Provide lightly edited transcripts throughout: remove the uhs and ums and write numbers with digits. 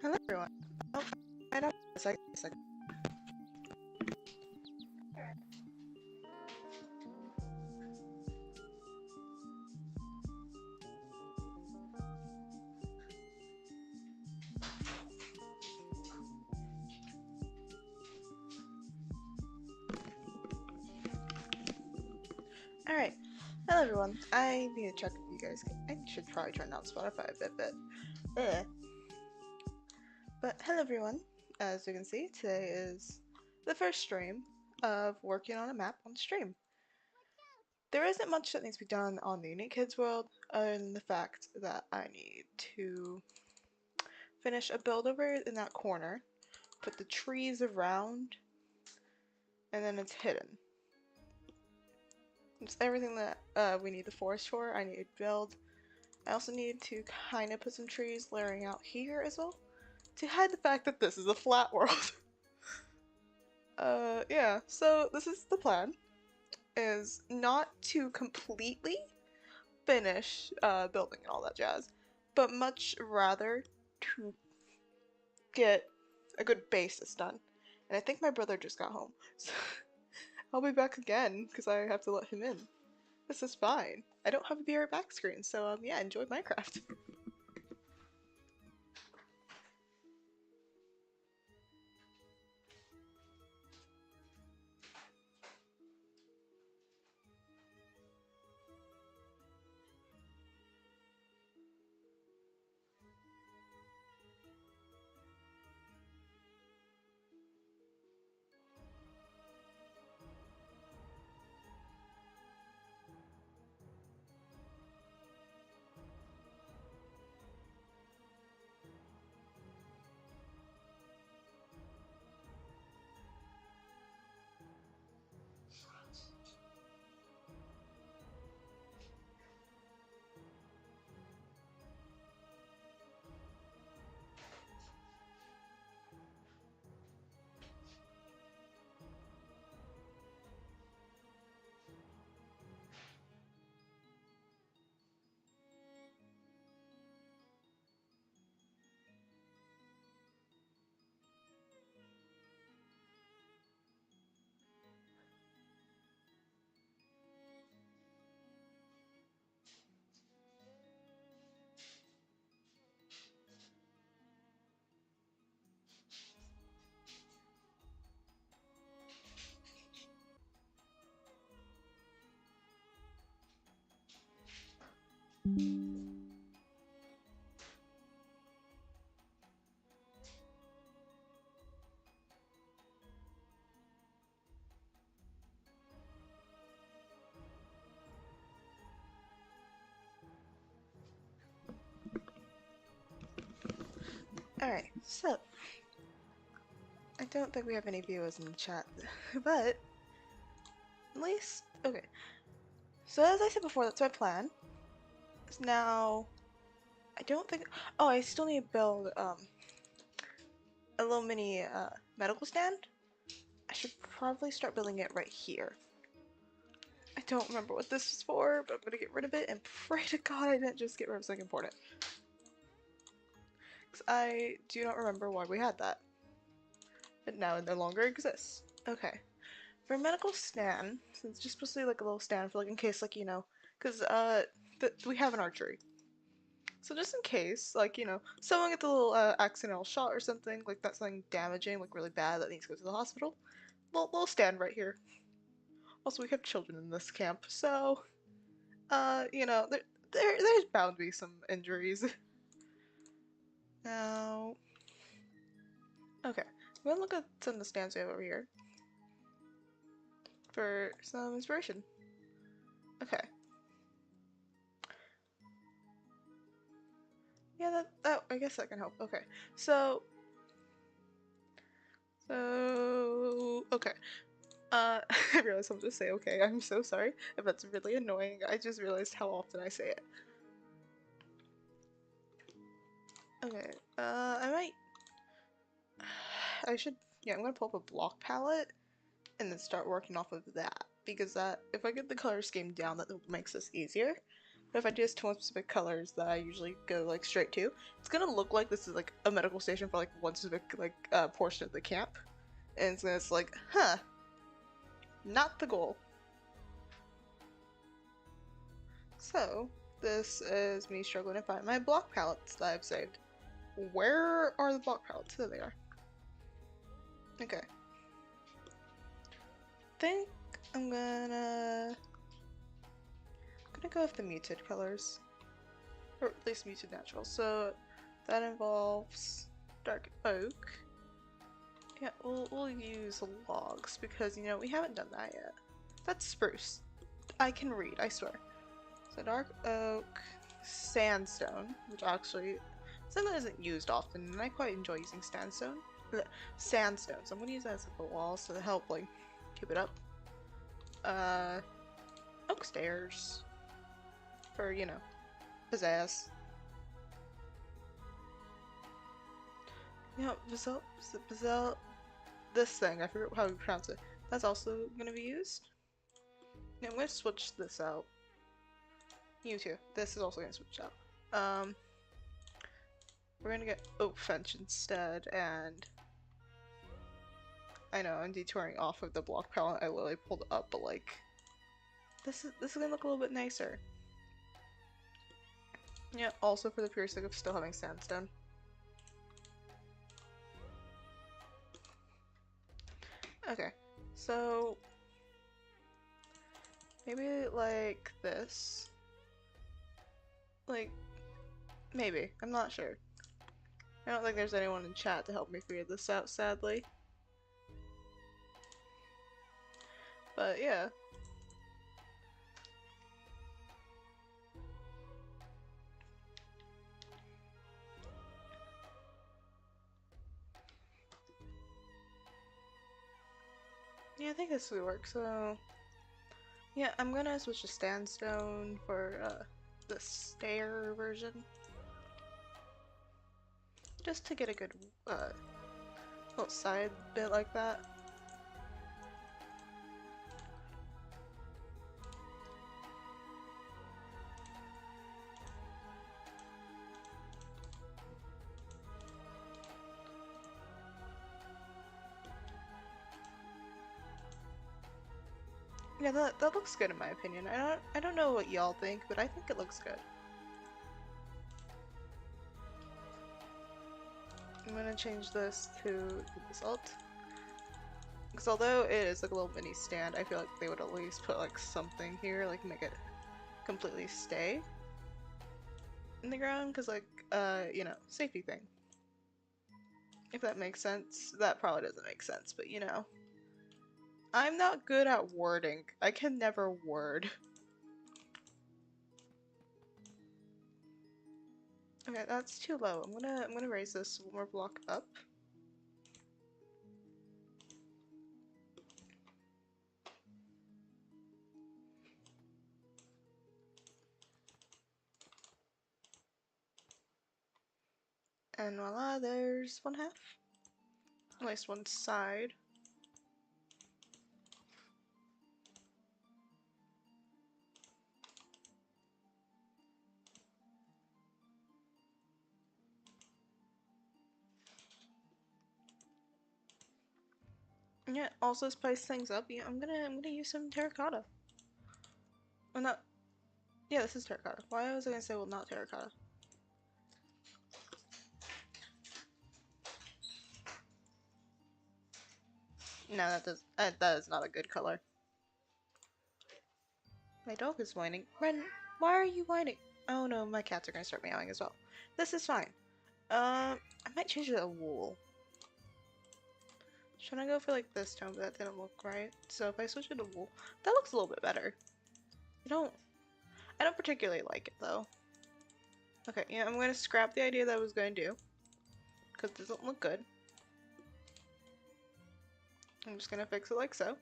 Hello everyone. Oh, I don't a second. Alright. Hello everyone. I need to check if you guys can. I should probably turn down Spotify a bit. But hello everyone. As you can see, today is the first stream of working on a map on stream. There isn't much that needs to be done on the Unique Kids world other than the fact that I need to finish a build over in that corner, put the trees around, and then it's hidden. It's everything that we need the forest for. I need to build. I also need to kind of put some trees layering out here as well to hide the fact that this is a flat world. Yeah, so this is the plan, is not to completely finish building and all that jazz, but much rather to get a good basis done. And I think my brother just got home, so I'll be back again because I have to let him in. This is fine. I don't have a be right back screen, so yeah, enjoy Minecraft. Alright, so I don't think we have any viewers in the chat, but at least, okay. So as I said before, that's my plan. Now, I don't think, oh, I still need to build a little mini medical stand. I should probably start building it right here. I don't remember what this is for, but I'm gonna get rid of it and pray to God I didn't just get rid of something important. Because I do not remember why we had that. But now it no longer exists. Okay. For a medical stand, so it's just supposed to be like a little stand for like in case like, you know, because we have an archery. So just in case, like, you know, someone gets a little accidental shot or something, like that's something damaging, like really bad that needs to go to the hospital, we'll stand right here. Also, we have children in this camp, so, you know, there's bound to be some injuries. Now, okay, I'm gonna look at some of the stands we have over here for some inspiration. Okay. Yeah, that I guess that can help. Okay, so, okay. I realized I'm just say okay. I'm so sorry if that's really annoying. I just realized how often I say it. Okay, I should, yeah, I'm gonna pull up a block palette and then start working off of that because that, if I get the color scheme down, that makes this easier. But if I do this to one specific colors that I usually go like straight to, it's gonna look like this is like a medical station for like one specific like portion of the camp. And it's like, huh, not the goal. So, this is me struggling to find my block palettes that I've saved. Where are the block palettes? There they are. Okay. Think I'm gonna go with the muted colors. Or at least muted natural. So that involves dark oak. Yeah, we'll use logs because, you know, we haven't done that yet. That's spruce. I can read, I swear. So dark oak, sandstone, which actually something that isn't used often, and I quite enjoy using sandstone. Sandstone. So I'm gonna use that as like a wall so to help like keep it up. Oak stairs for, you know, pizzazz. You know, Bazel, this thing, I forget how you pronounce it. That's also gonna be used. Yeah, I'm gonna switch this out. You too. This is also gonna switch out. We're gonna get oak fence instead, and I know I'm detouring off of the block palette I literally pulled up, but like this is gonna look a little bit nicer. Yeah, also for the pure sake of still having sandstone. Okay, so maybe like this. Like, maybe. I'm not sure. I don't think there's anyone in chat to help me figure this out, sadly. But yeah. Yeah, I think this would work, so yeah, I'm gonna switch to sandstone for the stair version. Just to get a good little side bit like that. Yeah, that looks good in my opinion. I don't know what y'all think, but I think it looks good. I'm gonna change this to the result. Because although it is like a little mini stand, I feel like they would at least put like something here, like make it completely stay in the ground, because like, you know, safety thing. If that makes sense. That probably doesn't make sense, but you know. I'm not good at wording. I can never word. Okay, that's too low. I'm gonna raise this one more block up. And voila, there's one half. At least one side. Yeah, also spice things up. Yeah, I'm gonna use some terracotta. Well, not. Yeah, this is terracotta. Why was I gonna say well not terracotta? No, that is not a good color. My dog is whining. Ren, why are you whining? Oh no, my cats are gonna start meowing as well. This is fine. I might change it to wool. Should I go for like this tone, but that didn't look right. So if I switch it to wool, that looks a little bit better. I don't particularly like it though. Okay, yeah, I'm gonna scrap the idea that I was gonna do, because it doesn't look good. I'm just gonna fix it like so.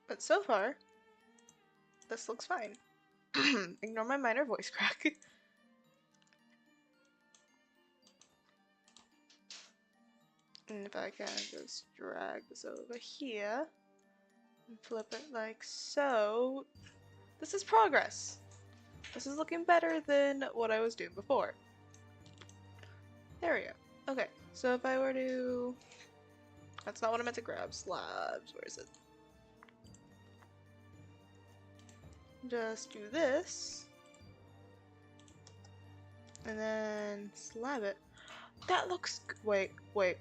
But so far, this looks fine. Ignore my minor voice crack. if I can just drag this over here and flip it like so. This is progress. This is looking better than what I was doing before. There we go. Okay, so if I were to... That's not what I meant to grab. Slabs. Where is it? Just do this. And then slab it. That looks... Wait. I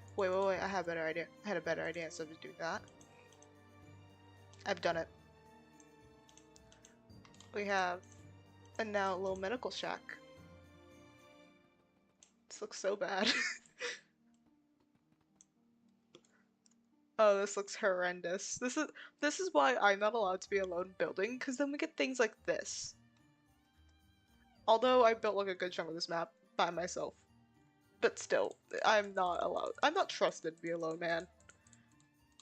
had a better idea. I had a better idea instead of doing that. I've done it. We have a now little medical shack. This looks so bad. Oh, this looks horrendous. This is why I'm not allowed to be alone building, because then we get things like this. Although I built like a good chunk of this map by myself. But still, I'm not allowed. I'm not trusted to be alone, man.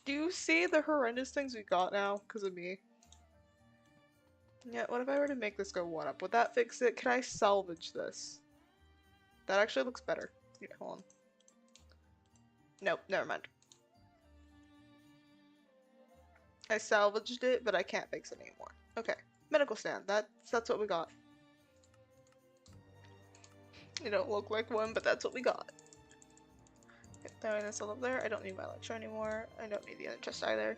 Do you see the horrendous things we got now because of me? Yeah, what if I were to make this go 1 up? Would that fix it? Can I salvage this? That actually looks better. Yeah, hold on. Nope, never mind. I salvaged it, but I can't fix it anymore. Okay, medical stand. That's what we got. It don't look like one, but that's what we got. Okay, throwing this all up there. I don't need my lecture anymore. I don't need the other chest either.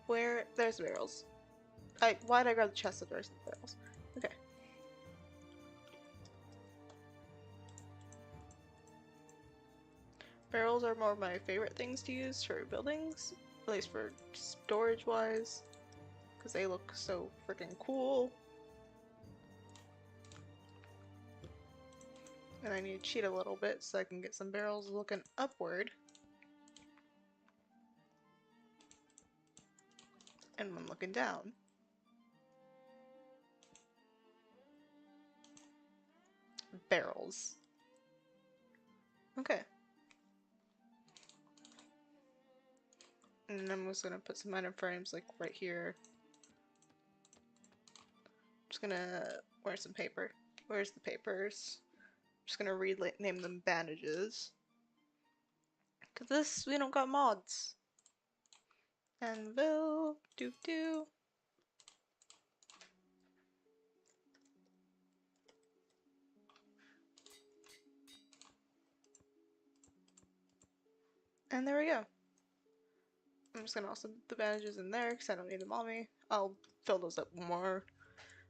Where? There's the barrels. Why'd I grab the chest if there's the barrels? Okay. Barrels are more of my favorite things to use for buildings, at least for storage-wise, because they look so freaking cool. And I need to cheat a little bit so I can get some barrels looking upward. And one looking down. Barrels. Okay. And I'm just gonna put some item frames like right here. I'm just gonna wear some paper. Where's the papers? I'm just gonna rename them bandages. Cause this, we don't got mods. Anvil, doo. And there we go. I'm just gonna also put the bandages in there because I don't need them on me. I'll fill those up more.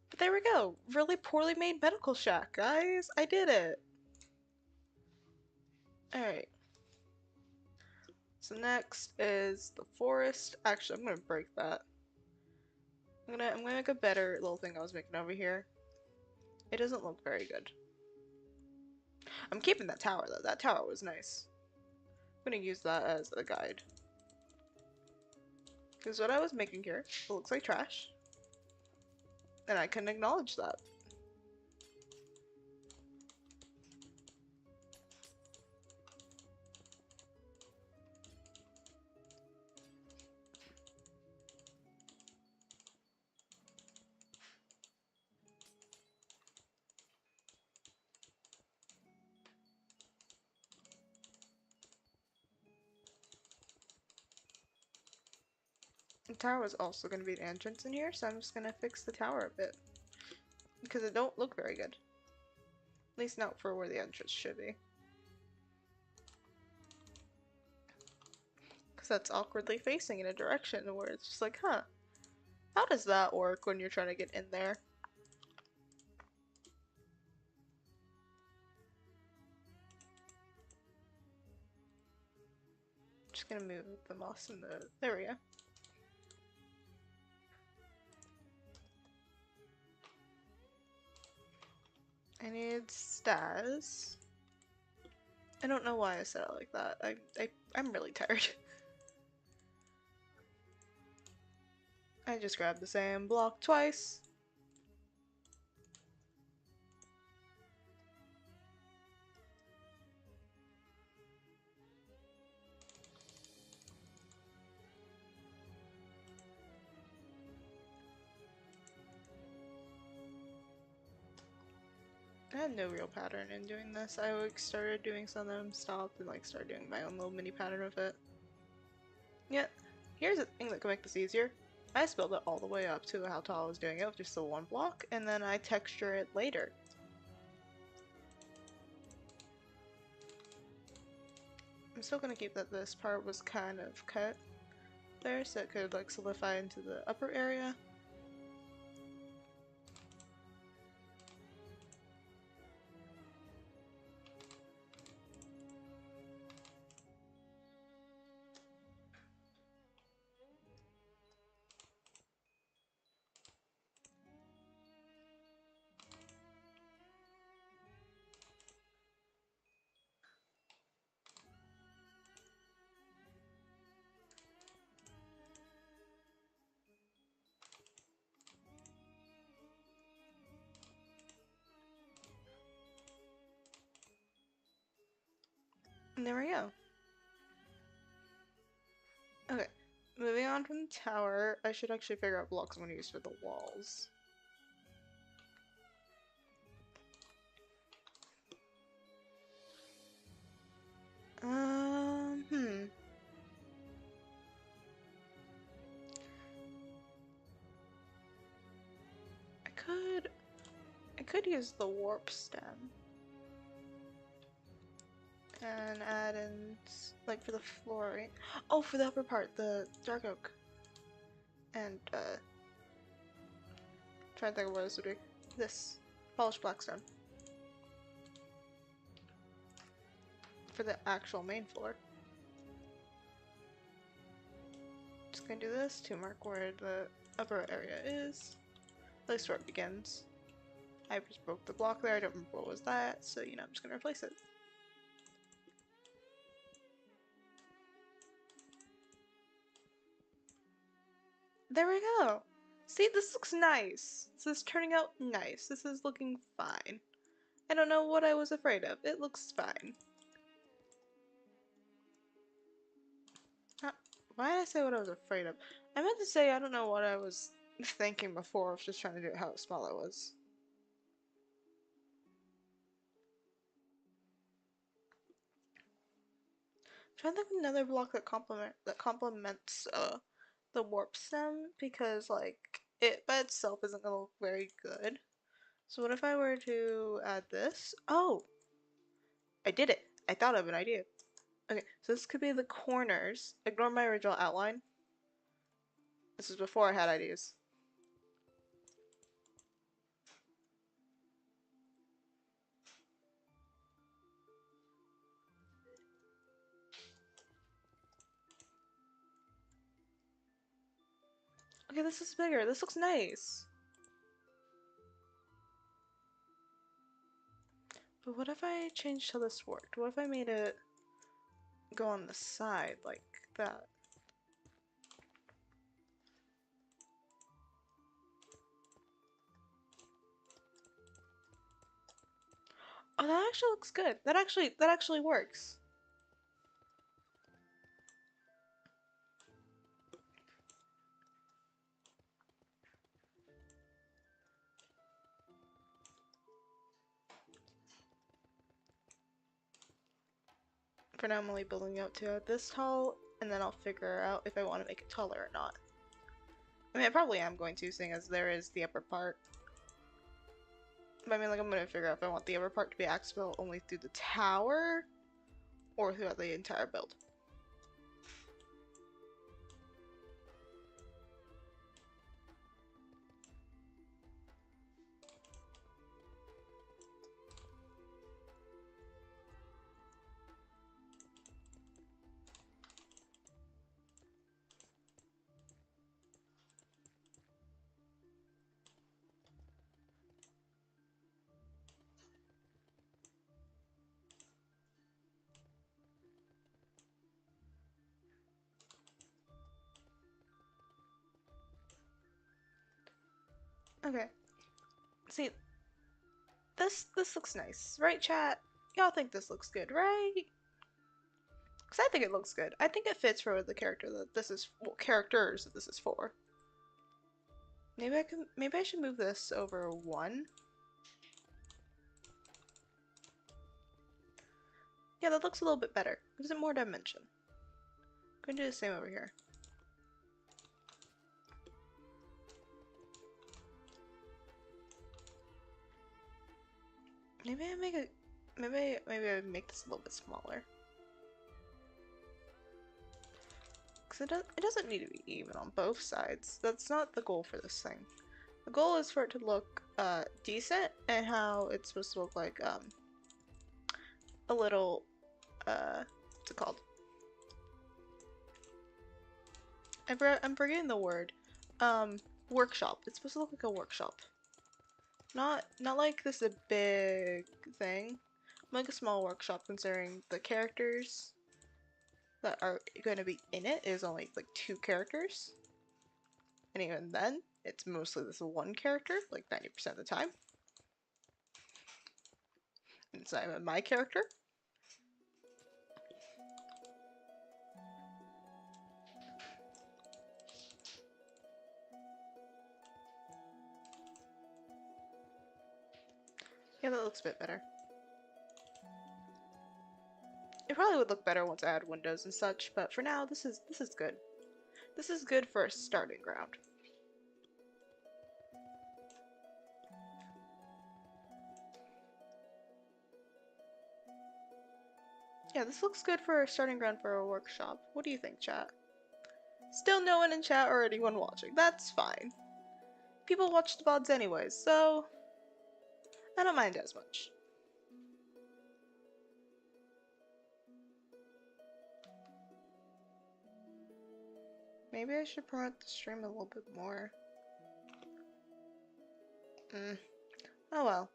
But there we go. Really poorly made medical shack, guys. I did it. Alright. So next is the forest. Actually, I'm gonna break that. I'm gonna make a better little thing I was making over here. It doesn't look very good. I'm keeping that tower though. That tower was nice. I'm gonna use that as a guide. Because what I was making here, it looks like trash. And I can acknowledge that. The tower is also going to be an entrance in here, so I'm just going to fix the tower a bit. Because it don't look very good. At least not for where the entrance should be. Because that's awkwardly facing in a direction where it's just like, huh, how does that work when you're trying to get in there? Just gonna move the moss in the... There we go. I need stairs. I don't know why I said it like that. I'm really tired. I just grabbed the same block twice. I had no real pattern in doing this. I like started doing some of them, stopped, and like started doing my own little mini pattern of it. Yeah, here's a thing that can make this easier. I spelled it all the way up to how tall I was doing it with just the one block, and then I texture it later. I'm still gonna keep that this part was kind of cut there so it could like solidify into the upper area. And there we go. Okay, moving on from the tower, I should actually figure out blocks I'm going to use for the walls. Hmm. I could use the warp stem. And add in, like, for the floor, right? Oh, for the upper part, the dark oak. And, trying to think of what this would be. This. Polished blackstone. For the actual main floor. Just gonna do this to mark where the upper area is. At least where it begins. I just broke the block there, I don't remember what was that, so, you know, I'm just gonna replace it. There we go! See, this looks nice! This is turning out nice. This is looking fine. I don't know what I was afraid of. It looks fine. Why did I say what I was afraid of? I meant to say I don't know what I was thinking before. I was just trying to do it how small it was. I'm trying to think of another block that complements the warp stem because like it by itself isn't gonna look very good. So what if I were to add this? Oh, I did it. I thought of an idea. Okay, so this could be the corners. Ignore my original outline. This is before I had ideas. Okay, this is bigger. This looks nice. But what if I changed how this worked? What if I made it go on the side like that? Oh, that actually looks good. That actually works. For now, I'm only building up to this tall, and then I'll figure out if I want to make it taller or not. I mean, I probably am going to, seeing as there is the upper part. But I mean, like, I'm going to figure out if I want the upper part to be accessible only through the tower, or throughout the entire build. Okay. See, this looks nice, right, chat? Y'all think this looks good, right? Because I think it looks good. I think it fits for the character that this is, well, characters that this is for. Maybe I should move this over one. Yeah, that looks a little bit better. Gives it more dimension. I'm gonna do the same over here. Maybe I make it. Maybe I make this a little bit smaller. Because it doesn't need to be even on both sides. That's not the goal for this thing. The goal is for it to look decent and how it's supposed to look like a little what's it called? I'm forgetting the word. Workshop. It's supposed to look like a workshop. Not like this is a big thing. Like a small workshop considering the characters that are going to be in it is only like 2 characters. And even then, it's mostly this one character, like 90% of the time. And it's not even my character. Yeah, that looks a bit better. It probably would look better once I add windows and such, but for now, this is good. This is good for a starting ground. Yeah, this looks good for a starting ground for a workshop. What do you think, chat? Still no one in chat or anyone watching. That's fine. People watch the VODs anyways, so I don't mind as much. Maybe I should promote the stream a little bit more. Oh well.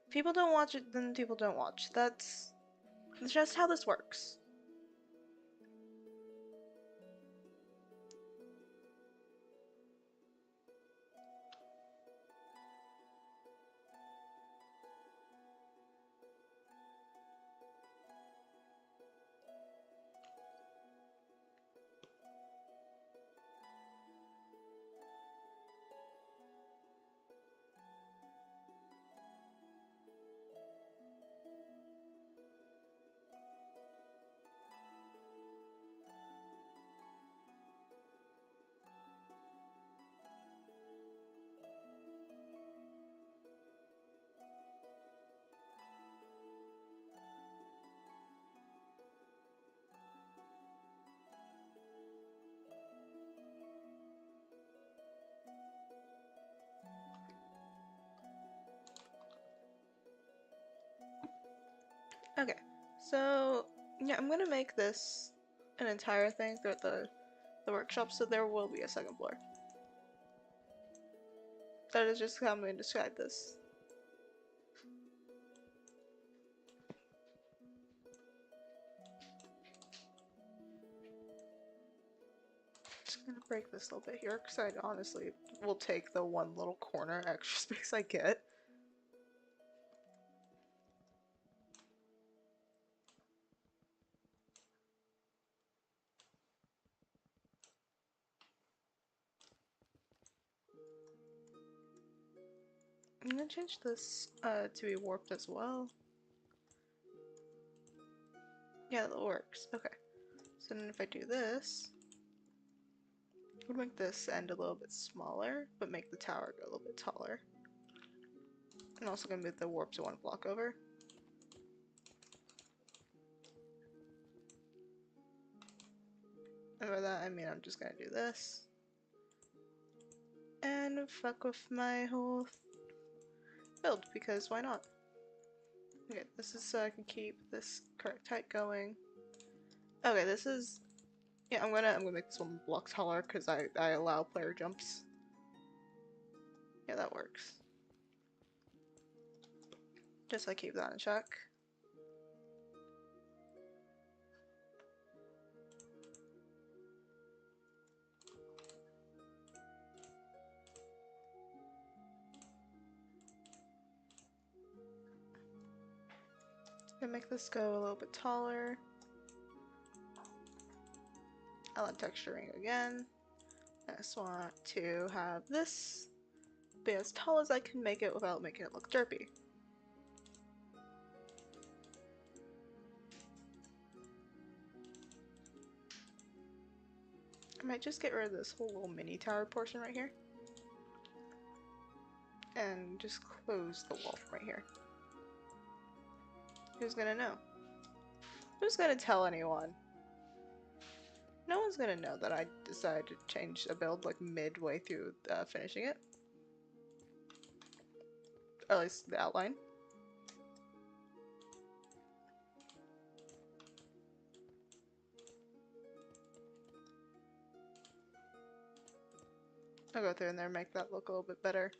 If people don't watch it, then people don't watch. That's just how this works. Okay, so yeah, I'm gonna make this an entire thing throughout the workshop, so there will be a second floor. That is just how I'm going to describe this. Just gonna break this a little bit here, because I honestly will take the one little corner extra space I get. I'm gonna change this to be warped as well. Yeah, that works. Okay. So then if I do this, I'm gonna make this end a little bit smaller, but make the tower go a little bit taller. I'm also gonna move the warp to 1 block over. And by that I mean I'm just gonna do this. And fuck with my whole build, because why not? Okay, this is so I can keep this correct height going. Okay, this is... Yeah, I'm gonna make this 1 block taller because I allow player jumps. Yeah, that works. Just so I keep that in check. Gonna make this go a little bit taller. I'll add texturing again. I just want to have this be as tall as I can make it without making it look derpy. I might just get rid of this whole little mini tower portion right here. And just close the wall from right here. Who's gonna know? Who's gonna tell anyone? No one's gonna know that I decided to change a build like midway through finishing it. Or at least the outline. I'll go through in there and make that look a little bit better.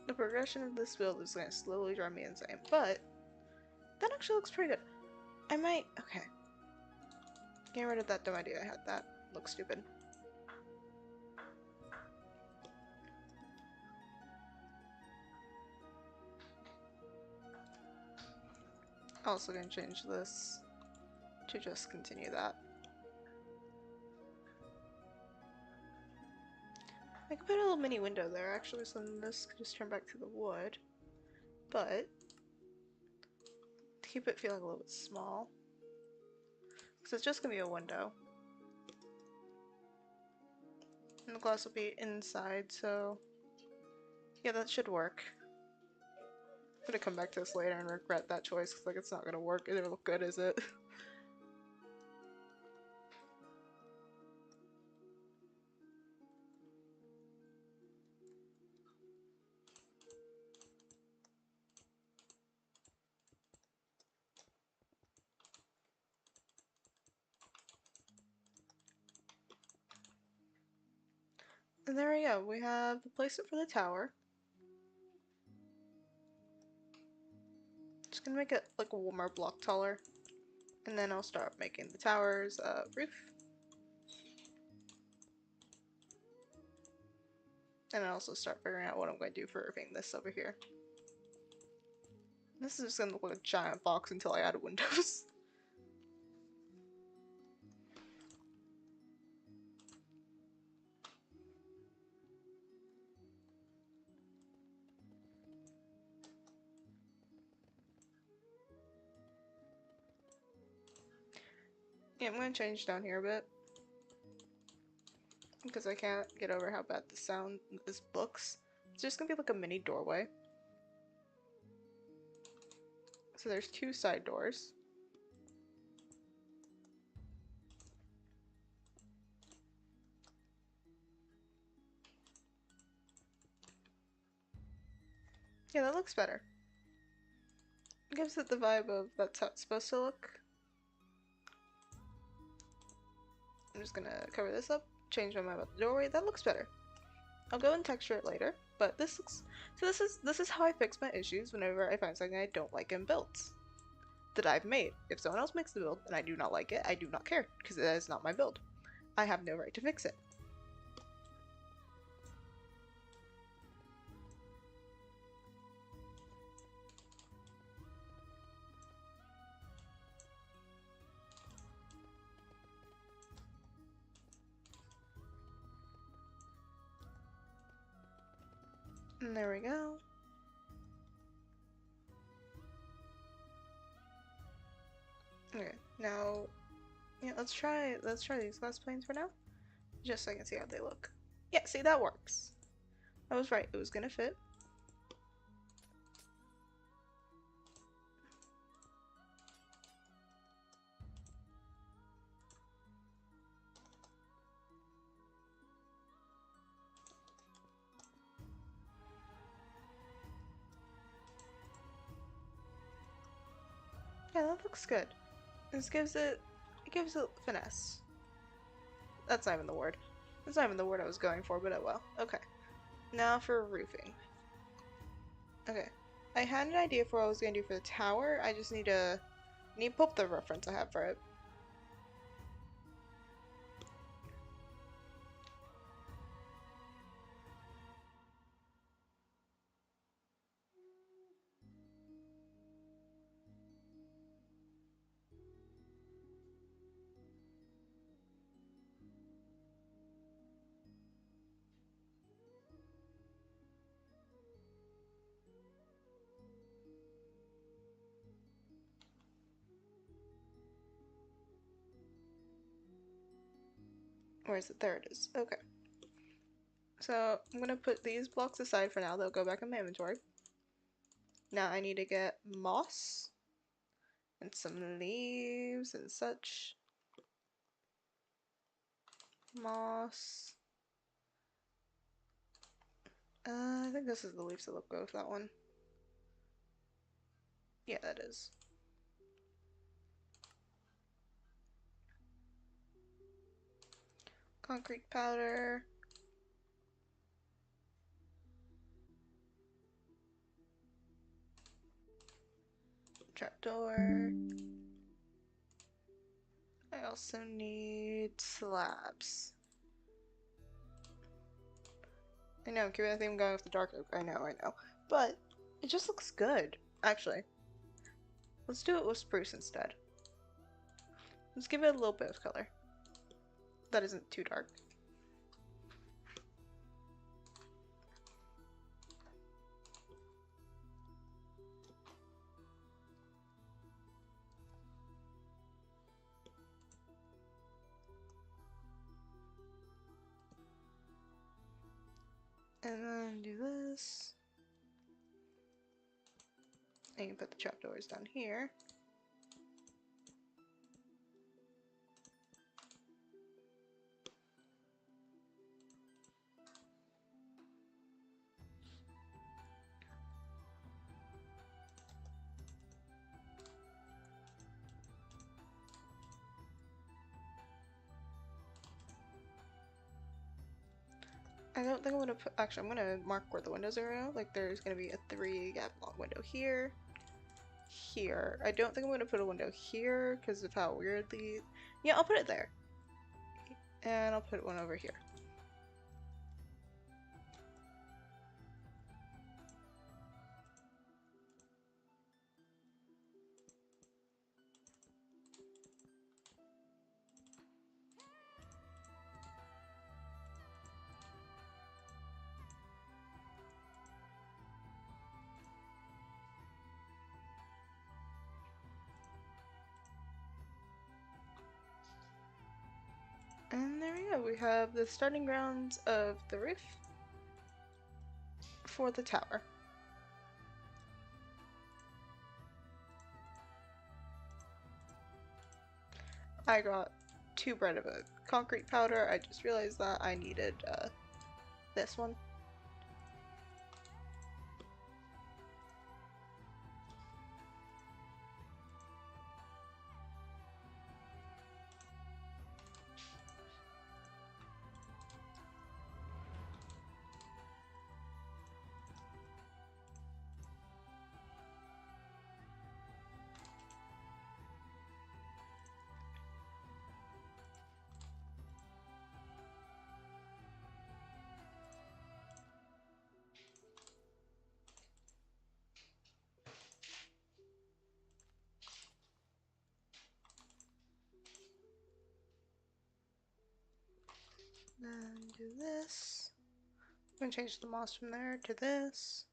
The progression of this build is going to slowly drive me insane, but that actually looks pretty good. I might... okay. Getting rid of that dumb idea I had. That looks stupid. Also going to change this to just continue that. I could put a little mini window there actually, so then this could just turn back to the wood. But to keep it feeling a little bit small, because it's just gonna be a window, and the glass will be inside, so yeah, that should work. I'm gonna come back to this later and regret that choice because like it's not gonna work. It didn't look good, is it? And there we go. We have the placement for the tower. Just gonna make it like a warmer block taller, and then I'll start making the tower's roof. And I'll also start figuring out what I'm going to do for roofing this over here. This is just gonna look like a giant box until I add windows. Yeah, I'm gonna change down here a bit. Because I can't get over how bad the sound this looks. It's just gonna be like a mini doorway. So there's two side doors. Yeah, that looks better. It gives it the vibe of that's how it's supposed to look. I'm just gonna cover this up, change my mind about the doorway. That looks better. I'll go and texture it later, but this looks... so this is how I fix my issues whenever I find something I don't like in builds that I've made. If someone else makes the build and I do not like it, I do not care, because it is not my build. I have no right to fix it. And there we go. Okay, now, yeah, let's try these glass planes for now, just so I can see how they look. Yeah, see, that works. I was right, it was gonna fit. Yeah, that looks good. This gives it finesse. That's not even the word. That's not even the word I was going for, but oh well. Okay. Now for roofing. Okay. I had an idea for what I was gonna do for the tower. I just need to pull up the reference I have for it. Where is it? There it is. Okay. So I'm gonna put these blocks aside for now. They'll go back in my inventory. Now I need to get moss and some leaves and such. Moss. I think this is the leaves that will go with that one. Yeah, that is. Concrete powder. Trapdoor. I also need slabs. I know, I think I'm going with the dark oak. I know. But it just looks good, actually. Let's do it with spruce instead. Let's give it a little bit of color. That isn't too dark. And then do this. And you can put the trapdoors down here. I don't think I'm gonna put, actually I'm gonna mark where the windows are now. Like there's gonna be a 3 gap long window here. Here. I don't think I'm gonna put a window here because of how weirdly, yeah, I'll put it there. And I'll put one over here. And there we go, we have the starting grounds of the roof for the tower. I got 2 bread of a concrete powder. I just realized that I needed this one. Then do this. I'm gonna change the moss from there to this.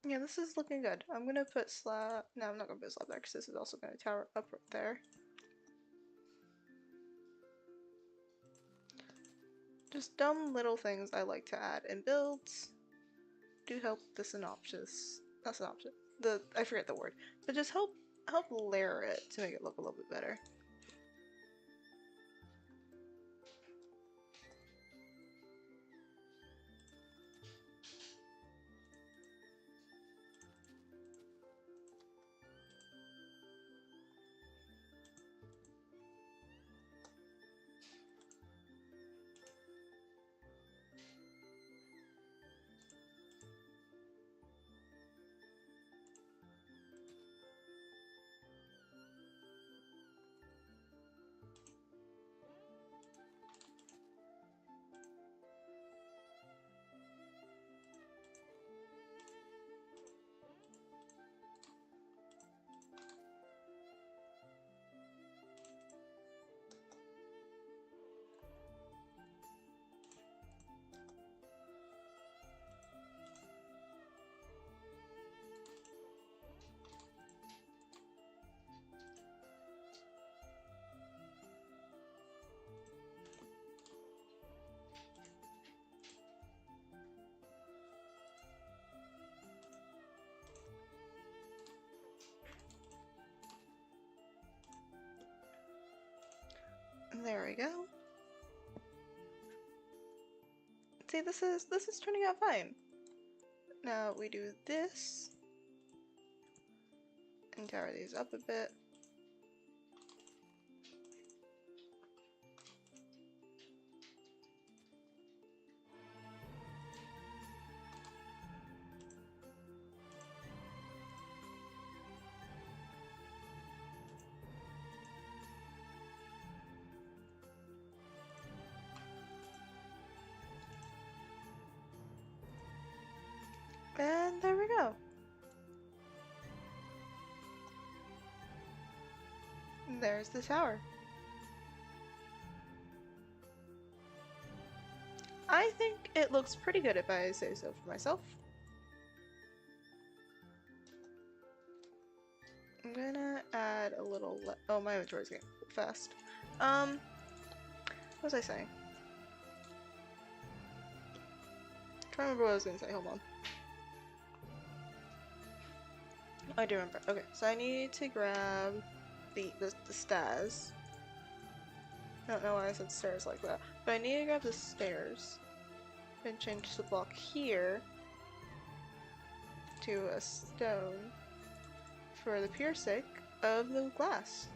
Yeah, this is looking good. I'm gonna put slab. No, I'm not gonna put slab there because this is also gonna tower up right there. Just dumb little things I like to add in builds do help the synopsis. Not synopsis. I forget the word, but just help layer it to make it look a little bit better. There we go. See, this is turning out fine. Now we do this and tower these up a bit. And there we go. And there's the tower. I think it looks pretty good if I say so for myself. I'm gonna add a little oh, my inventory's getting fast. What was I saying? I'm trying to remember what I was gonna say, hold on. I do remember. Okay, so I need to grab the stairs. I don't know why I said stairs like that, but I need to grab the stairs and change the block here to a stone for the pure sake of the glass.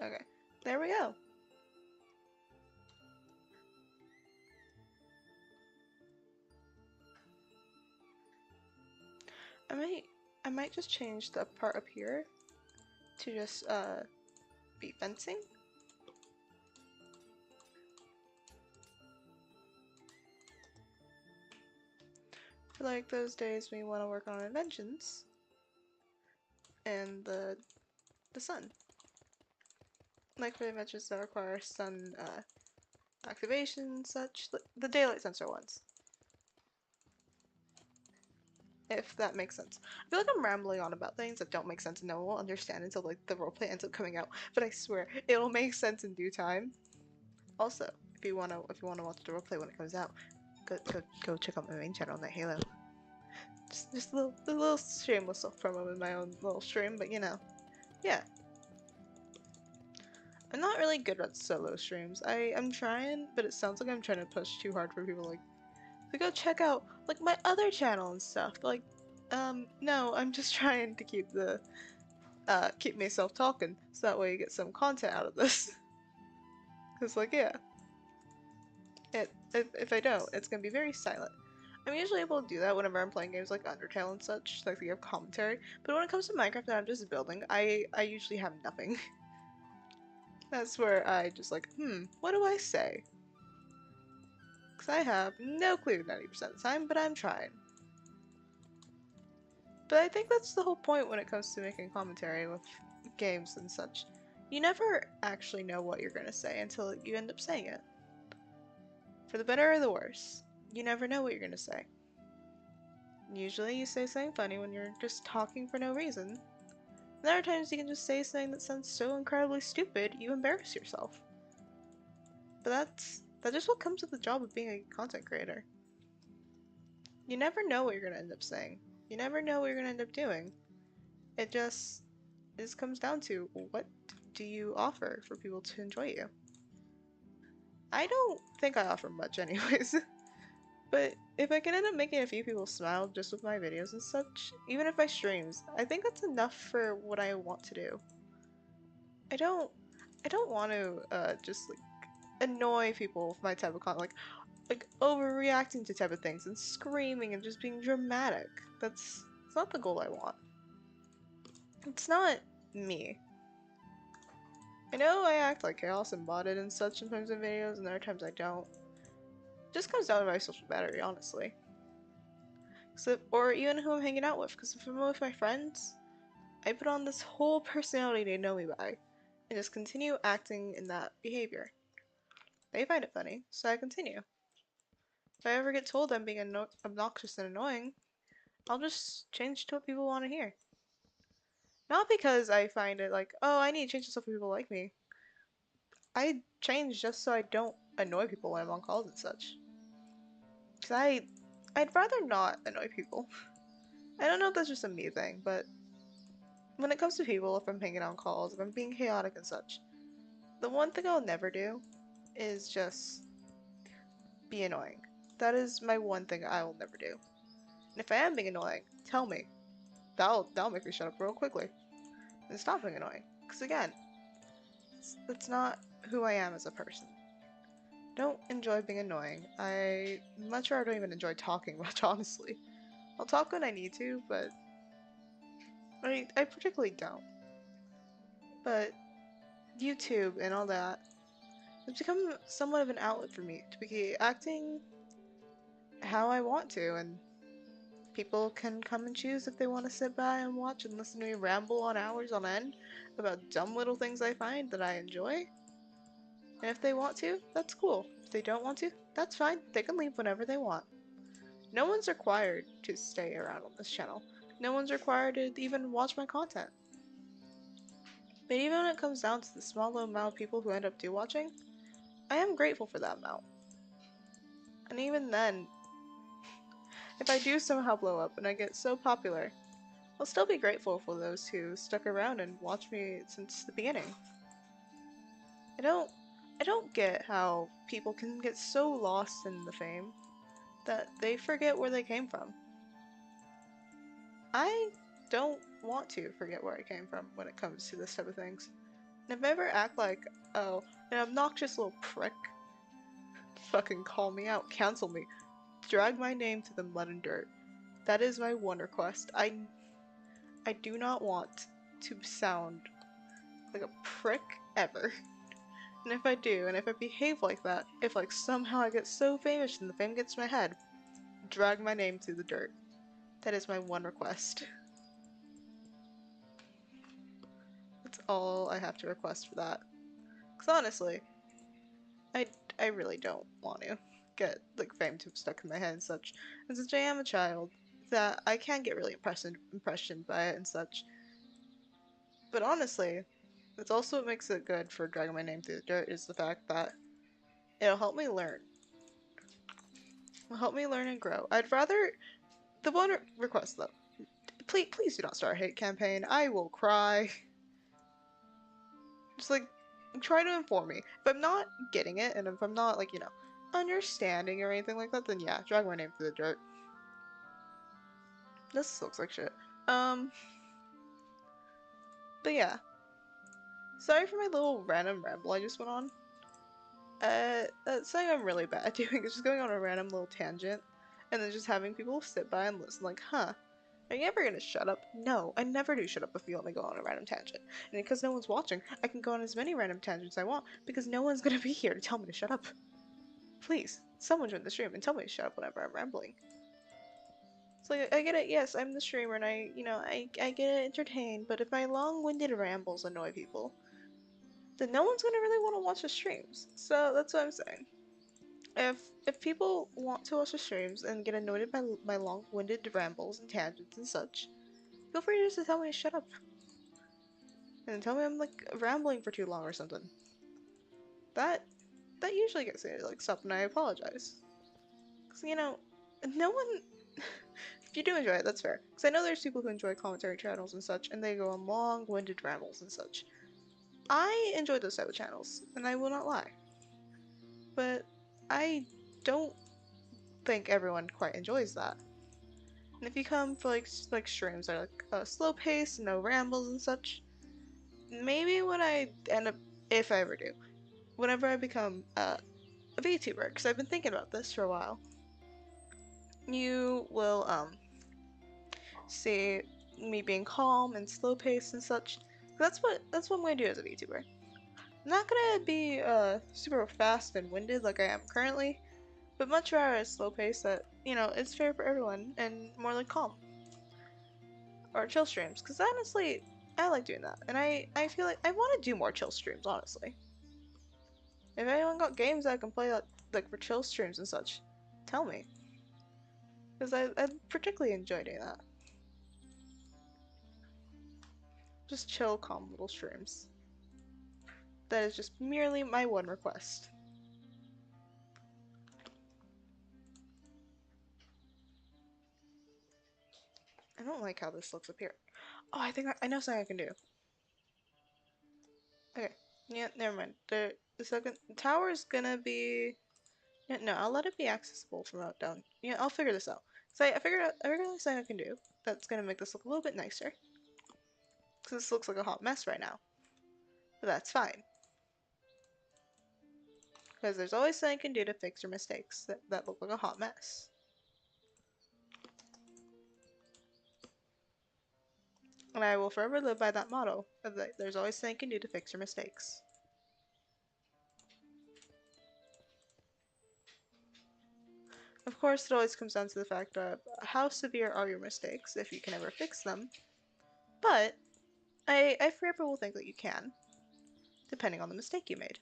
Okay, there we go. I might just change the part up here to just be fencing. For like those days when you want to work on inventions and the sun. Like for the inventions that require sun activation and such, the daylight sensor ones. If that makes sense. I feel like I'm rambling on about things that don't make sense and no one will understand until like the roleplay ends up coming out. But I swear it'll make sense in due time. Also, if you wanna watch the roleplay when it comes out, go check out my main channel, Night Halo. Just a little shameless self promo in my own little stream, but you know, yeah. I'm not really good at solo streams. I'm trying, but it sounds like I'm trying to push too hard for people like to go check out like my other channel and stuff. But, like, no, I'm just trying to keep myself talking so that way you get some content out of this. Cause like yeah, if I don't, it's gonna be very silent. I'm usually able to do that whenever I'm playing games like Undertale and such, like they have commentary. But when it comes to Minecraft and I'm just building, I usually have nothing. That's where I just like, what do I say? Because I have no clue 90% of the time, but I'm trying. But I think that's the whole point when it comes to making commentary with games and such. You never actually know what you're gonna say until you end up saying it. For the better or the worse, you never know what you're gonna say. Usually you say something funny when you're just talking for no reason. And there are times you can just say something that sounds so incredibly stupid, you embarrass yourself. But that's just what comes with the job of being a content creator. You never know what you're gonna end up saying. You never know what you're gonna end up doing. It just comes down to what do you offer for people to enjoy you. I don't think I offer much anyways. But if I can end up making a few people smile just with my videos and such, even if I streams, I think that's enough for what I want to do. I don't want to just like annoy people with my type of content, like overreacting to type of things and screaming and just being dramatic. It's not the goal I want. It's not me. I know I act like chaos and botted and such sometimes in videos, and other times I don't. It just comes down to my social battery, honestly. So, or even who I'm hanging out with, because if I'm with my friends, I put on this whole personality they know me by, and just continue acting in that behavior. They find it funny, so I continue. If I ever get told I'm being obnoxious and annoying, I'll just change to what people want to hear. Not because I find it like, oh, I need to change this so people like me. I change just so I don't annoy people when I'm on calls and such. Cause I'd rather not annoy people. I don't know if that's just a me thing, but when it comes to people, if I'm hanging out on calls, if I'm being chaotic and such, the one thing I'll never do is just be annoying. That is my one thing I will never do. And if I am being annoying, tell me. That'll make me shut up real quickly and stop being annoying. Because again, that's not who I am as a person. Don't enjoy being annoying. I much rather don't even enjoy talking much, honestly. I'll talk when I need to, but I particularly don't. But YouTube and all that, it's become somewhat of an outlet for me to be acting how I want to, and people can come and choose if they want to sit by and watch and listen to me ramble on hours on end about dumb little things I find that I enjoy. And if they want to, that's cool. If they don't want to, that's fine. They can leave whenever they want. No one's required to stay around on this channel. No one's required to even watch my content. But even when it comes down to the small little amount of people who end up do watching, I am grateful for that amount. And even then, if I do somehow blow up and I get so popular, I'll still be grateful for those who stuck around and watched me since the beginning. I don't I don't get how people can get so lost in the fame that they forget where they came from. I don't want to forget where I came from when it comes to this type of things. And if I ever act like, oh, an obnoxious little prick, fucking call me out, cancel me, drag my name to the mud and dirt. That is my one request. I do not want to sound like a prick ever. And if I do, and if I behave like that, if like somehow I get so famous and the fame gets to my head, drag my name through the dirt. That is my one request. That's all I have to request for that. Because honestly, I, I really don't want to get like fame too stuck in my head and such. And since I am a child, that I can get really impressioned by it and such. But honestly, that's also what makes it good for dragging my name through the dirt is the fact that it'll help me learn. It'll help me learn and grow. I'd rather the one request though. Please do not start a hate campaign. I will cry. Just like try to inform me. If I'm not getting it, and if I'm not like understanding or anything like that, then yeah, drag my name through the dirt. This looks like shit. But yeah. Sorry for my little random ramble I just went on. That's something I'm really bad at doing is just going on a random little tangent, and then just having people sit by and listen. Like, huh? Are you ever gonna shut up? No, I never do shut up if you let me go on a random tangent. And because no one's watching, I can go on as many random tangents I want because no one's gonna be here to tell me to shut up. Please, someone join the stream and tell me to shut up whenever I'm rambling. So I get it, yes, I'm the streamer and I get entertained, but if my long-winded rambles annoy people, then no one's gonna really want to watch the streams. So that's what I'm saying. If people want to watch the streams and get annoyed by my long-winded rambles and tangents and such, feel free just to tell me to shut up. And tell me I'm like rambling for too long or something. That usually gets me to like stop and I apologize. Cause no one if you do enjoy it, that's fair. Because I know there's people who enjoy commentary channels and such, and they go on long-winded rambles and such. I enjoy those type of channels, and I will not lie. But I don't think everyone quite enjoys that. And if you come for like streams that are like slow pace, no rambles and such, maybe when I end up, if I ever do, whenever I become a VTuber, because I've been thinking about this for a while, you will see me being calm and slow paced and such. That's what I'm gonna do as a VTuber. I'm not gonna be super fast and winded like I am currently, but much rather a slow pace that it's fair for everyone and more like calm or chill streams. Because honestly, I like doing that, and I feel like I want to do more chill streams. Honestly, if anyone got games that I can play like for chill streams and such, tell me, because I particularly enjoy doing that. Just chill, calm little streams. That is just merely my one request. I don't like how this looks up here. Oh, I think I know something I can do. Okay. Yeah, never mind. The second tower is gonna be. Yeah, no, I'll let it be accessible from out down. Yeah, I'll figure this out. So I figured out something I can do that's gonna make this look a little bit nicer. Because this looks like a hot mess right now. But that's fine. Because there's always something you can do to fix your mistakes that look like a hot mess. And I will forever live by that motto of that there's always something you can do to fix your mistakes. Of course, it always comes down to the fact of how severe are your mistakes if you can ever fix them. But I forever will think that you can, depending on the mistake you made.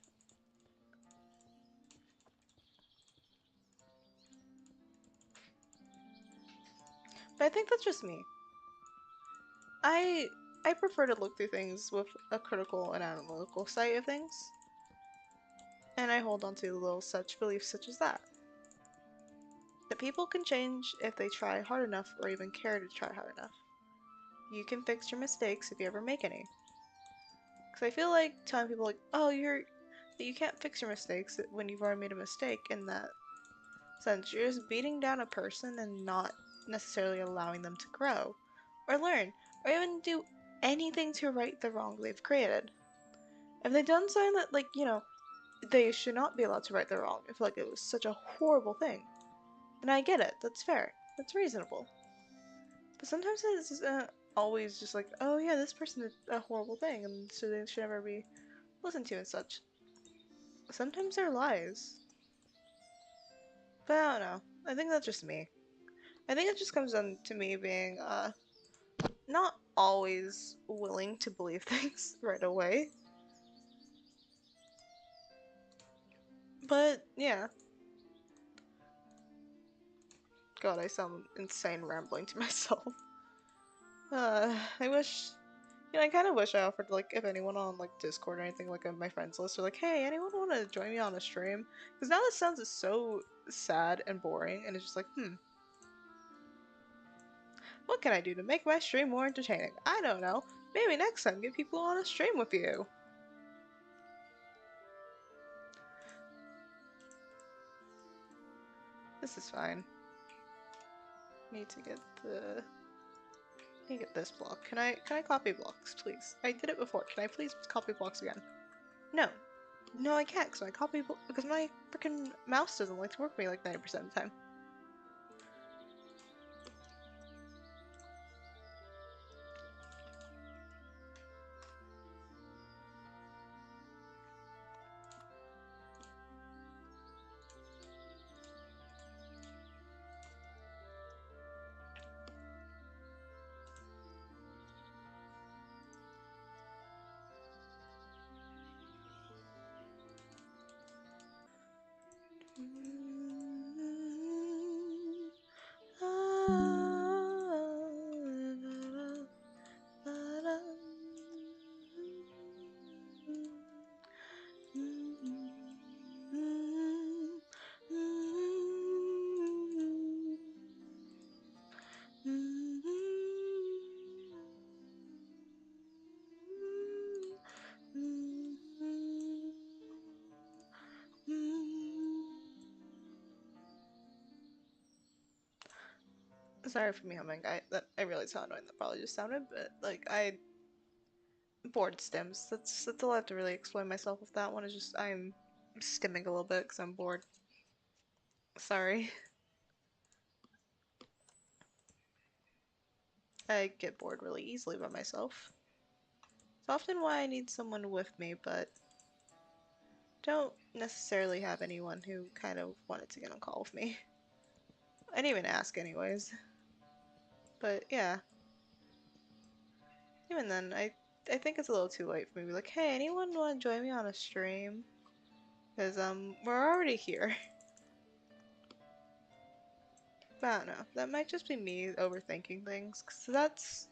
But I think that's just me. I I prefer to look through things with a critical and analytical side of things, and I hold on to little such beliefs such as that. That people can change if they try hard enough or even care to try hard enough. You can fix your mistakes if you ever make any. Because I feel like telling people like, oh, that you can't fix your mistakes when you've already made a mistake in that sense, you're just beating down a person and not necessarily allowing them to grow, or learn, or even do anything to right the wrong they've created. If they've done something that, like, they should not be allowed to right the wrong, I feel like it was such a horrible thing. And I get it, that's fair, that's reasonable. But sometimes it's always just like, oh yeah, this person did a horrible thing, and so they should never be listened to and such. Sometimes they're lies. But I don't know. I think that's just me. I think it just comes down to me being, not always willing to believe things right away. But, yeah. God, I sound insane rambling to myself. I wish, I kind of wish I offered, like, if anyone on, like, Discord or anything, like, on my friends list, or like, hey, anyone want to join me on a stream? Because now this sounds so sad and boring, and it's just like, what can I do to make my stream more entertaining? I don't know. Maybe next time get people on a stream with you. This is fine. Need to get the... Need to get this block. Can I copy blocks, please? I did it before. Can I please copy blocks again? No. No, I can't, because my freaking mouse doesn't like to work for me like 90% of the time. Sorry for me humming. I realize how annoying that probably just sounded, but like I bored stims. That's all I have to really explain myself with that one. Is just I'm stimming a little bit because I'm bored. Sorry. I get bored really easily by myself. It's often why I need someone with me, but don't necessarily have anyone who kind of wanted to get on call with me. I didn't even ask anyways. But yeah. Even then, I think it's a little too late for me to be like, hey, anyone want to join me on a stream? Because, we're already here. But I don't know. That might just be me overthinking things, because that's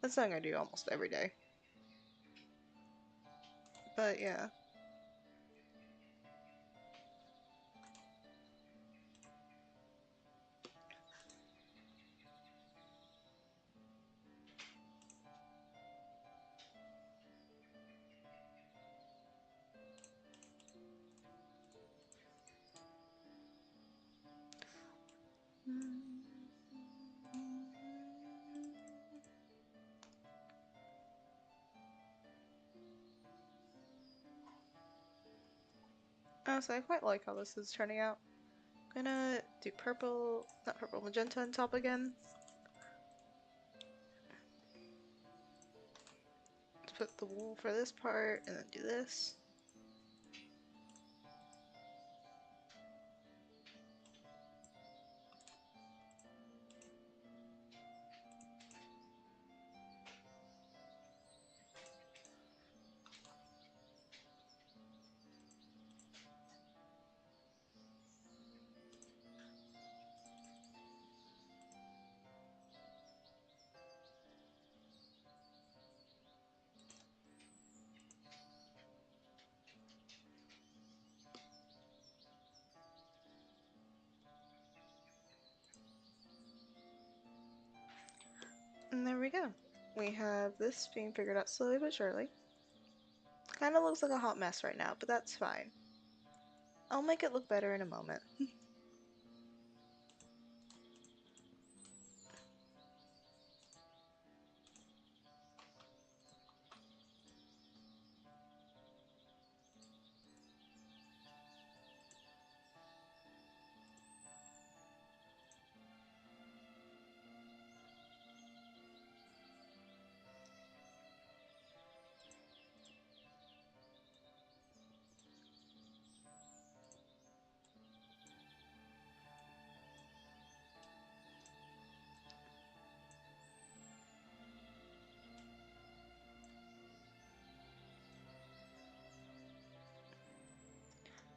something I do almost every day. But yeah. Oh, so I quite like how this is turning out. Gonna do purple, not purple, magenta on top again. Put the wool for this part, and then do this. And there we go. We have this being figured out slowly but surely. Kinda looks like a hot mess right now, but that's fine. I'll make it look better in a moment.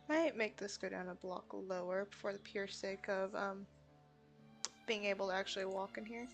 Might make this go down a block lower for the pure sake of being able to actually walk in here.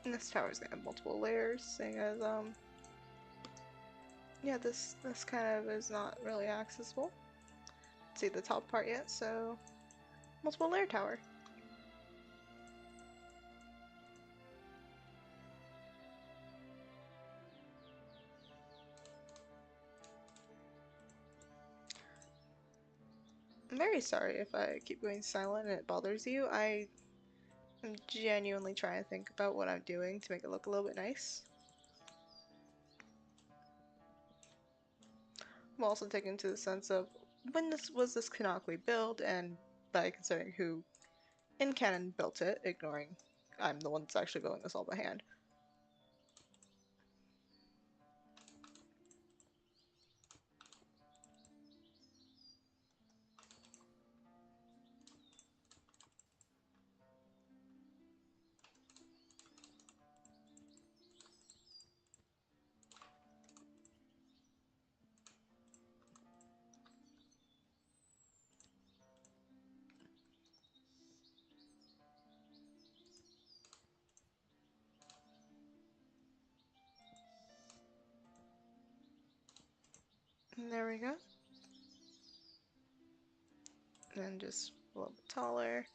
And this tower's gonna have multiple layers, seeing as yeah, this kind of is not really accessible. See the top part yet, so multiple layer tower. I'm very sorry if I keep going silent and it bothers you. I am genuinely trying to think about what I'm doing to make it look a little bit nice. I'm also taking into the sense of when this was this canonically built, and by considering who in canon built it, ignoring I'm the one that's actually building this all by hand. And there we go. And then just a little bit taller.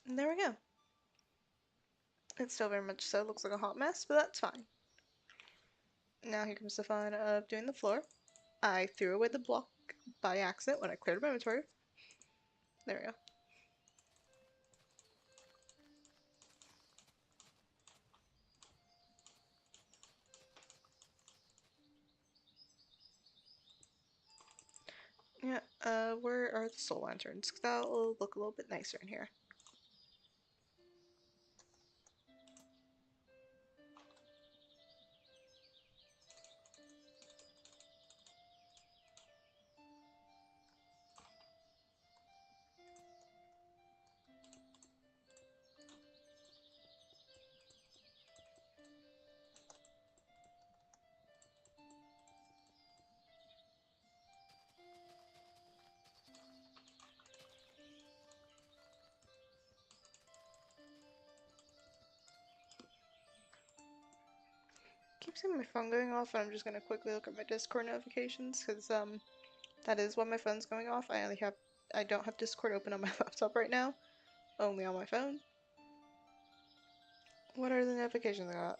And there we go. It still very much so looks like a hot mess, but that's fine. Now here comes the fun of doing the floor. I threw away the block by accident when I cleared my inventory. There we go. Yeah, where are the soul lanterns? Because that'll look a little bit nicer in here. Keep seeing my phone going off, and I'm just gonna quickly look at my Discord notifications, because that is why my phone's going off. I don't have Discord open on my laptop right now, only on my phone. What are the notifications I got?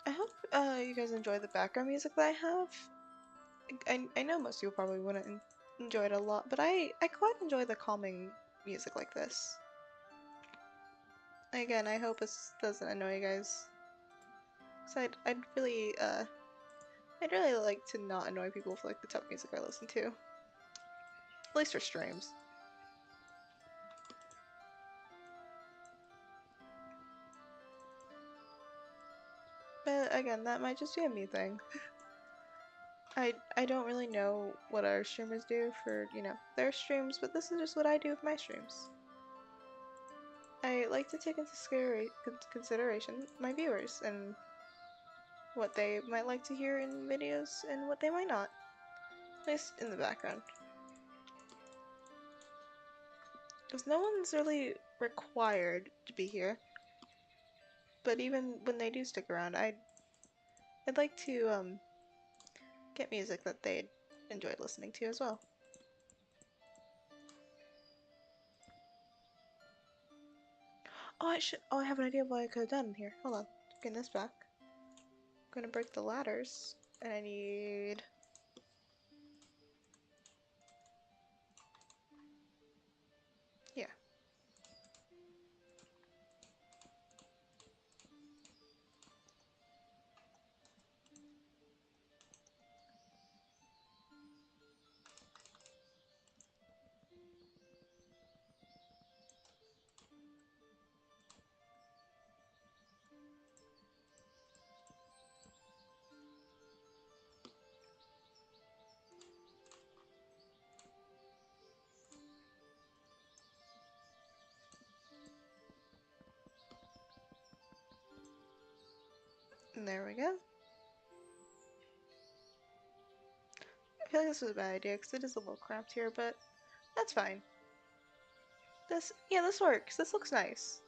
I hope you guys enjoy the background music that I have. I know most people probably wouldn't enjoy it a lot, but I quite enjoy the calming music like this. Again, I hope this doesn't annoy you guys. So I'd really like to not annoy people with like the type of music I listen to. At least for streams. But again, that might just be a me thing. I don't really know what our streamers do for, their streams, but this is just what I do with my streams. I like to take into consideration my viewers and what they might like to hear in videos and what they might not. At least in the background. Because no one's really required to be here. But even when they do stick around, I'd like to get music that they'd enjoy listening to as well. I have an idea of what I could have done here. Hold on. Getting this back. I'm gonna break the ladders. And I need... Yeah. And there we go. I feel like this was a bad idea because it is a little cramped here, but that's fine. This works. This looks nice.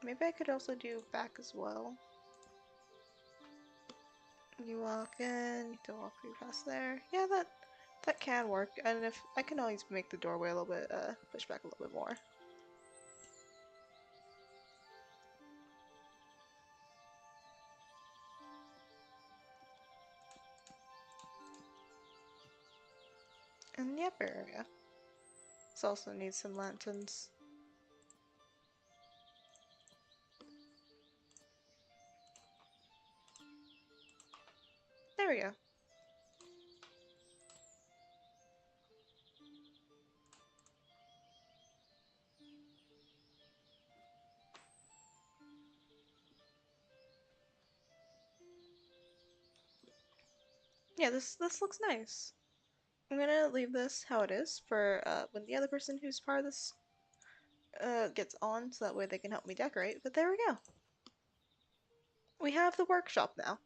Maybe I could also do back as well. You walk in, you don't walk pretty fast there. Yeah, that can work. And if I can always make the doorway a little bit, push back a little bit more. And the upper area. This also needs some lanterns. There we go. Yeah, this looks nice. I'm gonna leave this how it is for when the other person who's part of this gets on, so that way they can help me decorate. But there we go. We have the workshop now.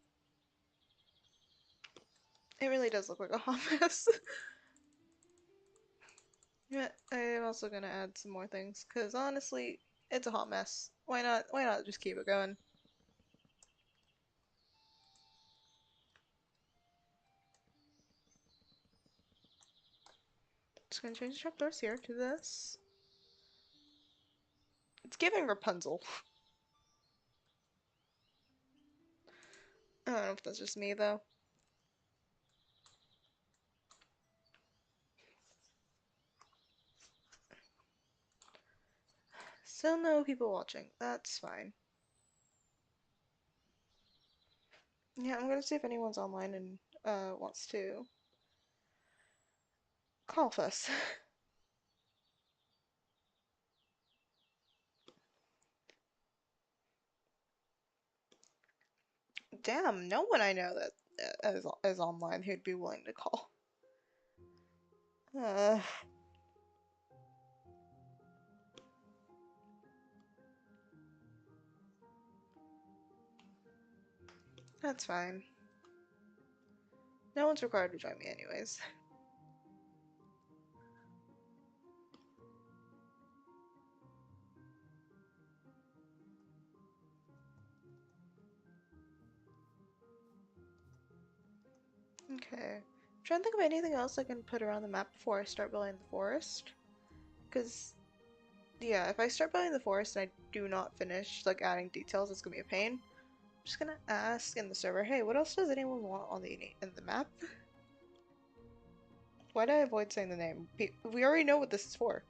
It really does look like a hot mess. Yeah, I'm also gonna add some more things, because honestly, it's a hot mess. Why not just keep it going? Just gonna change the trapdoors here to this. It's giving Rapunzel. I don't know if that's just me though. Still no people watching. That's fine. Yeah, I'm gonna see if anyone's online and wants to call us. Damn, no one I know that is online who'd be willing to call. Uh, that's fine. No one's required to join me anyways. Okay. I'm trying to think of anything else I can put around the map before I start building the forest. Because, yeah, if I start building the forest and I do not finish, like, adding details, it's gonna be a pain. I'm just gonna ask in the server, hey, what else does anyone want on the map? Why did I avoid saying the name? We already know what this is for.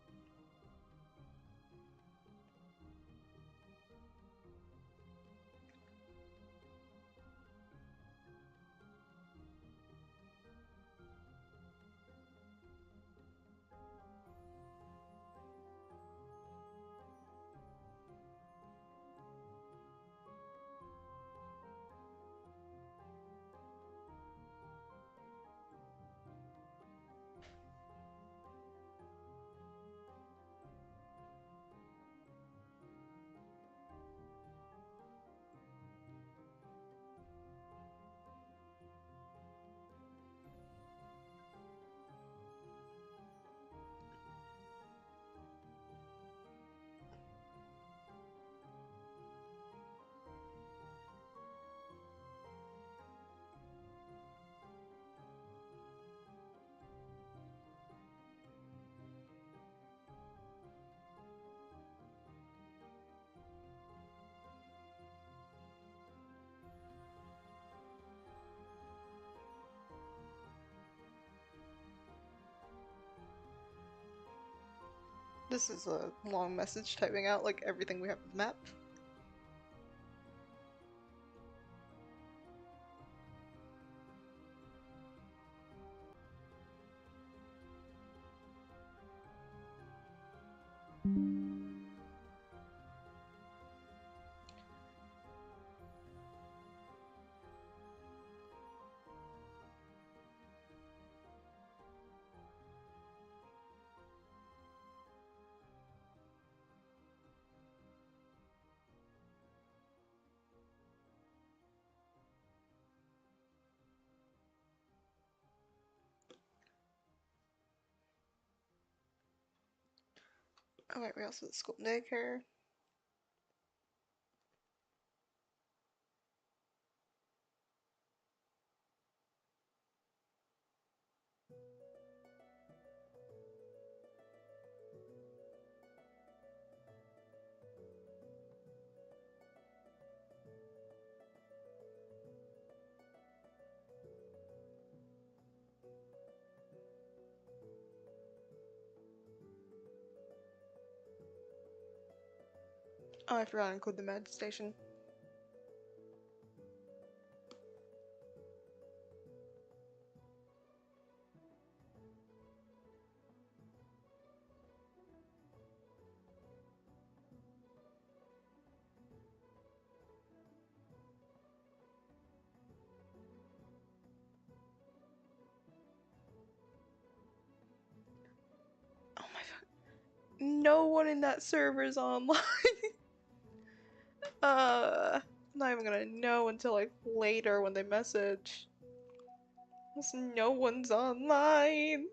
This is a long message typing out, like, everything we have on the map. Oh wait, we also have the school and daycare. Oh, I forgot to include the med station. Oh my god. No one in that server is online. I'm not even gonna know until like later when they message. Because no one's online.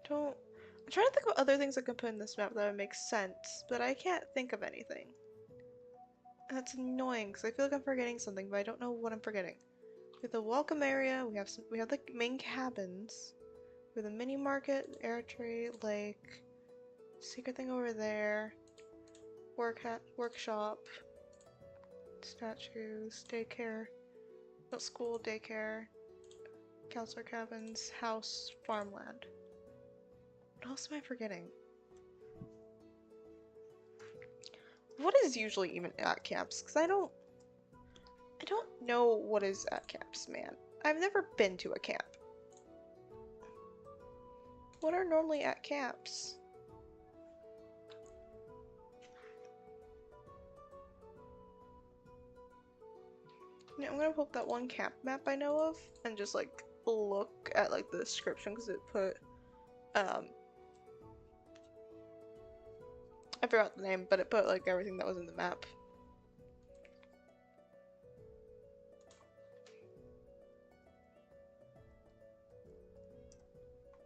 Don't. I'm trying to think of other things I can put in this map that would make sense, but I can't think of anything. And that's annoying because I feel like I'm forgetting something, but I don't know what I'm forgetting. We have the welcome area. We have the main cabins. We have the mini market, air tree, lake, secret thing over there, workshop, statues, daycare, no, school, daycare, counselor cabins, house, farmland. What else am I forgetting? What is usually even at camps? Because I don't know what is at camps, man. I've never been to a camp. What are normally at camps? Yeah, I'm gonna pull up that one camp map I know of and just like look at like the description because it put I forgot the name, but it put like everything that was in the map.